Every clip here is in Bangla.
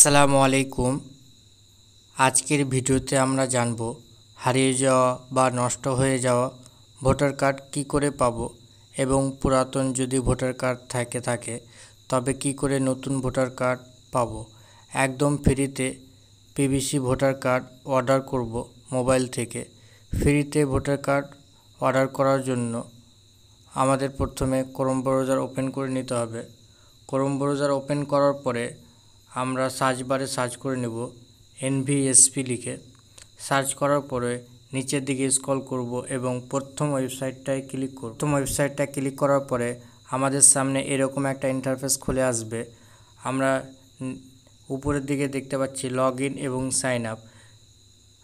আসসালামু আলাইকুম। আজকের ভিডিওতে আমরা জানব হারিয়ে যাওয়া বা নষ্ট হয়ে যাওয়া ভোটার কার্ড কী করে পাবো এবং পুরাতন যদি ভোটার কার্ড থাকে তবে কী করে নতুন ভোটার কার্ড পাবো। একদম ফ্রিতে পিভিসি ভোটার কার্ড অর্ডার করব মোবাইল থেকে। ফ্রিতে ভোটার কার্ড অর্ডার করার জন্য আমাদের প্রথমে ক্রোম ব্রাউজার ওপেন করে নিতে হবে। ক্রোম ব্রাউজার ওপেন করার পরে আমরা সার্চ বারে সার্চ করে নেব NVSP লিখে। সার্চ করার পরে নিচের দিকে স্ক্রল করব এবং প্রথম ওয়েবসাইটটায় ক্লিক করব। প্রথম ওয়েবসাইটটা ক্লিক করার পরে আমাদের সামনে এরকম একটা ইন্টারফেস খুলে আসবে। আমরা উপরের দিকে দেখতে পাচ্ছি লগ ইন এবং সাইন আপ।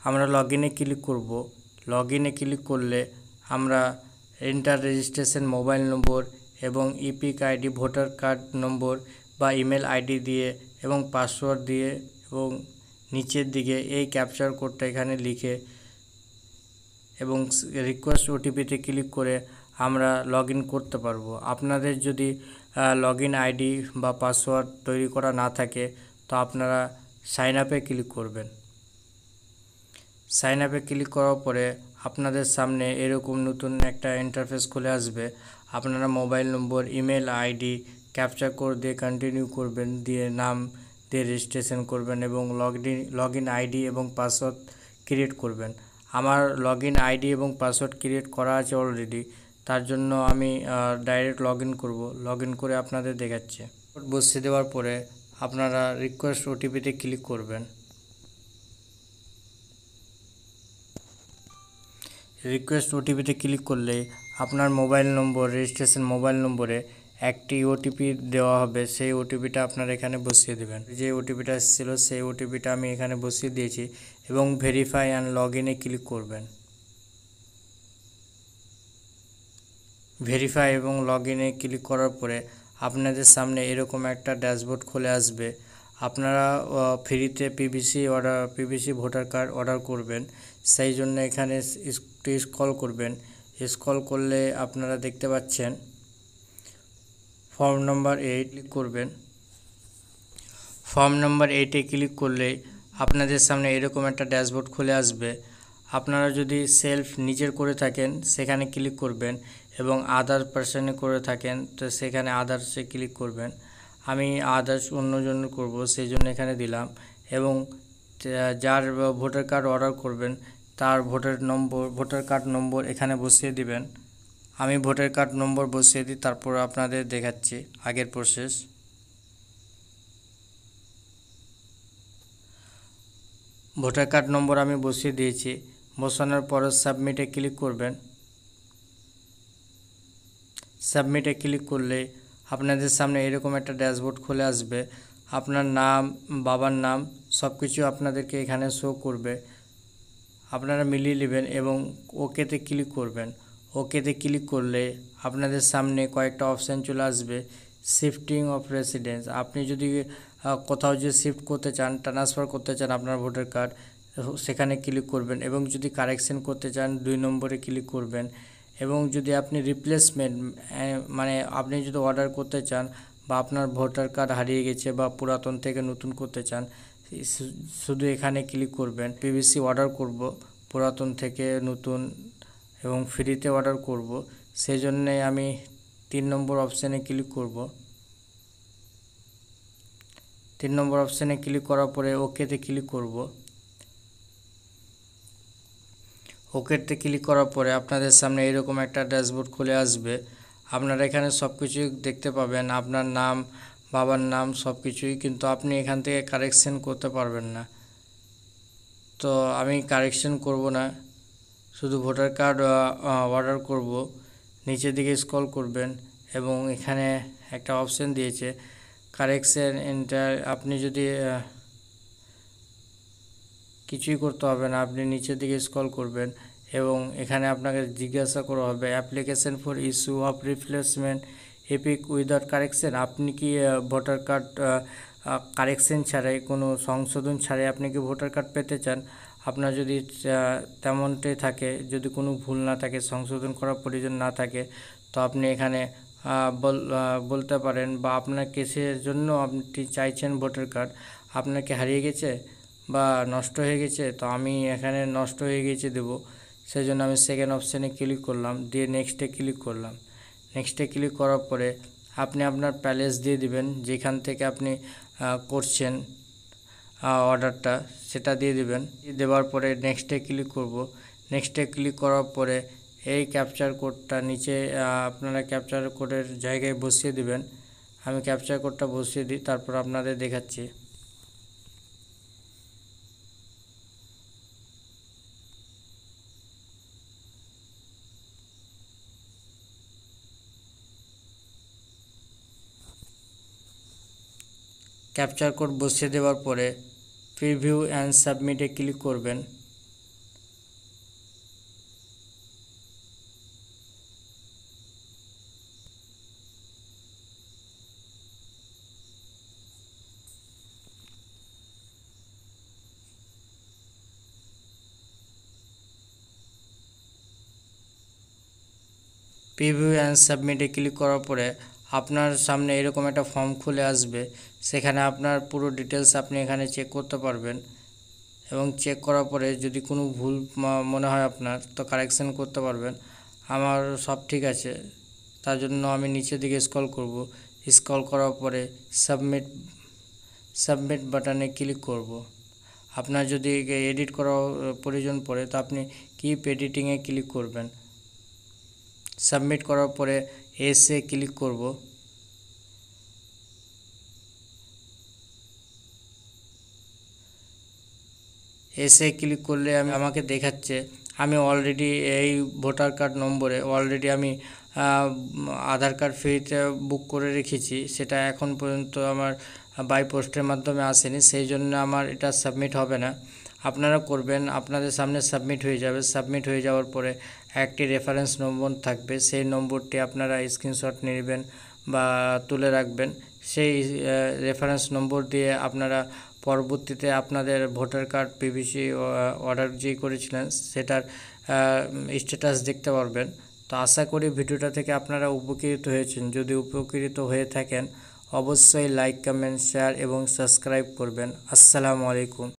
আমরা লগ ইনে ক্লিক করব। লগ ইনে ক্লিক করলে আমরা এন্টার রেজিস্ট্রেশন মোবাইল নম্বর এবং ইপিক আইডি ভোটার কার্ড নম্বর বা ইমেল আইডি দিয়ে এবং পাসওয়ার্ড দিয়ে এবং নিচের দিকে এই ক্যাপচার কোডটা এখানে লিখে এবং রিকোয়েস্ট ওটিপিতে ক্লিক করে আমরা লগ ইন করতে পারবো। আপনাদের যদি লগ ইন আইডি বা পাসওয়ার্ড তৈরি করা না থাকে তো আপনারা সাইন আপে ক্লিক করবেন। সাইন আপে ক্লিক করার পরে আপনাদের সামনে এরকম নতুন একটা ইন্টারফেস খুলে আসবে। আপনারা mobile number email ID capture code দিয়ে কন্টিনিউ করবেন, দিয়ে নাম দিয়ে রেজিস্ট্রেশন করবেন এবং লগ ইন আইডি এবং পাসওয়ার্ড ক্রিয়েট করবেন। আমার লগ ইন আইডি এবং পাসওয়ার্ড ক্রিয়েট করা আছে অলরেডি, তার জন্য আমি ডাইরেক্ট লগ ইন করবো। লগ ইন করে আপনাদের দেখাচ্ছে। বসিয়ে দেওয়ার পরে আপনারা রিকোয়েস্ট ওটিপিতে ক্লিক করবেন। রিকোয়েস্ট ওটিপিতে ক্লিক করলে আপনার মোবাইল নম্বর রেজিস্ট্রেশন মোবাইল নম্বরে একটি ওটিপি দেওয়া হবে। সেই ওটিপিটা আপনারা এখানে বসিয়ে দেবেন। যে ওটিপিটা এসেছিলো সেই ওটিপিটা আমি এখানে বসিয়ে দিয়েছি এবং ভেরিফাই অ্যান্ড লগ ইনে ক্লিক করবেন। ভেরিফাই এবং লগ ইনে ক্লিক করার পরে আপনাদের সামনে এরকম একটা ড্যাশবোর্ড খুলে আসবে। আপনারা ফ্রিতে পিভিসি ভোটার কার্ড অর্ডার করবেন, সেই জন্য এখানে একটু স্ক্রল করবেন। স্ক্রল করলে আপনারা দেখতে পাচ্ছেন ফর্ম নাম্বার 8 ক্লিক করবেন। ফর্ম নাম্বার 8-এ ক্লিক করলে আপনাদের সামনে এরকম একটা ড্যাশবোর্ড খুলে আসবে। আপনারা যদি সেলফ নিজের করে থাকেন সেখানে ক্লিক করবেন এবং আদার পার্সনে করে থাকেন তো সেখানে আদার্সে ক্লিক করবেন। আমি আদার্স অন্যজনের করব, সেই জন্য এখানে দিলাম এবং যার ভোটার কার্ড অর্ডার করবেন তার ভোটার কার্ড নম্বর এখানে বসিয়ে দিবেন। আমি ভোটার কার্ড নম্বর বসিয়ে দিই, তারপর আপনাদের দেখাচ্ছি আগের প্রসেস। ভোটার কার্ড নম্বর আমি বসিয়ে দিয়েছি। বসানোর পর সাবমিটে ক্লিক করবেন। সাবমিটে ক্লিক করলে আপনাদের সামনে এরকম একটা ড্যাশবোর্ড খুলে আসবে। আপনার নাম, বাবার নাম সব কিছু আপনাদেরকে এখানে শো করবে। আপনারা মিলিয়ে নেবেন এবং ওকেতে ক্লিক করবেন। ওকেতে ক্লিক করলে আপনাদের সামনে কয়েকটা অপশান চলে আসবে। শিফটিং অফ রেসিডেন্স, আপনি যদি কোথাও যে শিফট করতে চান, ট্রান্সফার করতে চান আপনার ভোটার কার্ড, সেখানে ক্লিক করবেন এবং যদি কারেকশন করতে চান 2 নম্বরে ক্লিক করবেন এবং যদি আপনি রিপ্লেসমেন্ট মানে আপনি যদি অর্ডার করতে চান বা আপনার ভোটার কার্ড হারিয়ে গেছে বা পুরাতন থেকে নতুন করতে চান শুধু এখানে ক্লিক করবেন। পিভিসি অর্ডার করব পুরাতন থেকে নতুন এবং ফ্রিতে অর্ডার করব, সেই জন্যে আমি 3 নম্বর অপশানে ক্লিক করব। 3 নম্বর অপশানে ক্লিক করার পরে ওকেতে ক্লিক করব। ওকেতে ক্লিক করার পরে আপনাদের সামনে এরকম একটা ড্যাশবোর্ড খুলে আসবে। আপনারা এখানে সব কিছুই দেখতে পাবেন, আপনার নাম, বাবার নাম সব কিছুই, কিন্তু আপনি এখান থেকে কারেকশন করতে পারবেন না। তো আমি কারেকশন করব না, শুধু ভোটার কার্ড অর্ডার করব। নিচের দিকে স্ক্রল করবেন এবং এখানে একটা অপশান দিয়েছে কারেকশন এন্টার। আপনি যদি কিছুই করতে হবে না, আপনি নিচের দিকে স্ক্রল করবেন এবং এখানে আপনাকে জিজ্ঞাসা করা হবে application for issue of replacement epic without correction. আপনি কি ভোটার কার্ড কারেকশন ছাড়াই, কোনো সংশোধন ছাড়াই আপনি কি ভোটার কার্ড পেতে চান? আপনার যদি তেমনটাই থাকে, যদি কোনো ভুল না থাকে, সংশোধন করার প্রয়োজন না থাকে, তো আপনি এখানে বলতে পারেন বা আপনার কেসের জন্য আপনি চাইছেন ভোটার কার্ড, আপনার কি হারিয়ে গেছে বা নষ্ট হয়ে গেছে? তো আমি এখানে নষ্ট হয়ে গেছে দেবো, সেই জন্য আমি সেকেন্ড অপশানে ক্লিক করলাম, দিয়ে নেক্সটে ক্লিক করলাম। নেক্সটে ক্লিক করার পরে আপনি আপনার প্যালেস দিয়ে দিবেন, যেখান থেকে আপনি করছেন অর্ডারটা, সেটা দিয়ে দিবেন। দেওয়ার পরে নেক্সটে ক্লিক করব। নেক্সটে ক্লিক করার পরে এই ক্যাপচার কোডটা নিচে আপনারা ক্যাপচার কোডের জায়গায় বসিয়ে দিবেন। আমি ক্যাপচার কোডটা বসিয়ে দিই, তারপর আপনাদের দেখাচ্ছি। ক্যাপচার কোড বসিয়ে দেওয়ার পরে প্রিভিউ অ্যান্ড সাবমিটে ক্লিক করবেন। প্রিভিউ অ্যান্ড সাবমিটে ক্লিক করার পরে আপনার সামনে এরকম একটা ফর্ম খুলে আসবে, সেখানে আপনার পুরো ডিটেলস আপনি এখানে চেক করতে পারবেন, এবং চেক করার পরে যদি কোনো ভুল মনে হয় আপনার, তো কারেকশন করতে পারবেন। আমার সব ঠিক আছে, তার জন্য আমি নিচের দিকে স্ক্রল করব। স্ক্রল করার পরে সাবমিট বাটনে ক্লিক করব। আপনার যদি এডিট করার প্রয়োজন পড়ে, তো আপনি কিপ এডিটিংয়ে ক্লিক করবেন। সাবমিট করার পরে এসে ক্লিক করব। এসে ক্লিক করলে আমাকে দেখাচ্ছে আমি অলরেডি এই ভোটার কার্ড নম্বরে অলরেডি আমি আধার কার্ড ফ্রিতে বুক করে রেখেছি, সেটা এখন পর্যন্ত আমার বাই পোস্টের মাধ্যমে আসেনি, সেই জন্য আমার এটা সাবমিট হবে না। আপনারা করবেন, আপনাদের সামনে সাবমিট হয়ে যাবে। সাবমিট হয়ে যাওয়ার পরে একটি রেফারেন্স নম্বর থাকবে, সেই নম্বরটি আপনারা স্ক্রিনশট নেবেন বা তুলে রাখবেন। সেই রেফারেন্স নম্বর দিয়ে আপনারা পরবর্তীতে আপনাদের ভোটার কার্ড পিভিসি অর্ডার যেই করেছিলেন সেটার স্ট্যাটাস দেখতে পারবেন। তো আশা করি ভিডিওটা থেকে আপনারা উপকৃত হয়েছেন। যদি উপকৃত হয়ে থাকেন অবশ্যই লাইক, কমেন্ট, শেয়ার এবং সাবস্ক্রাইব করবেন। আসসালামু আলাইকুম।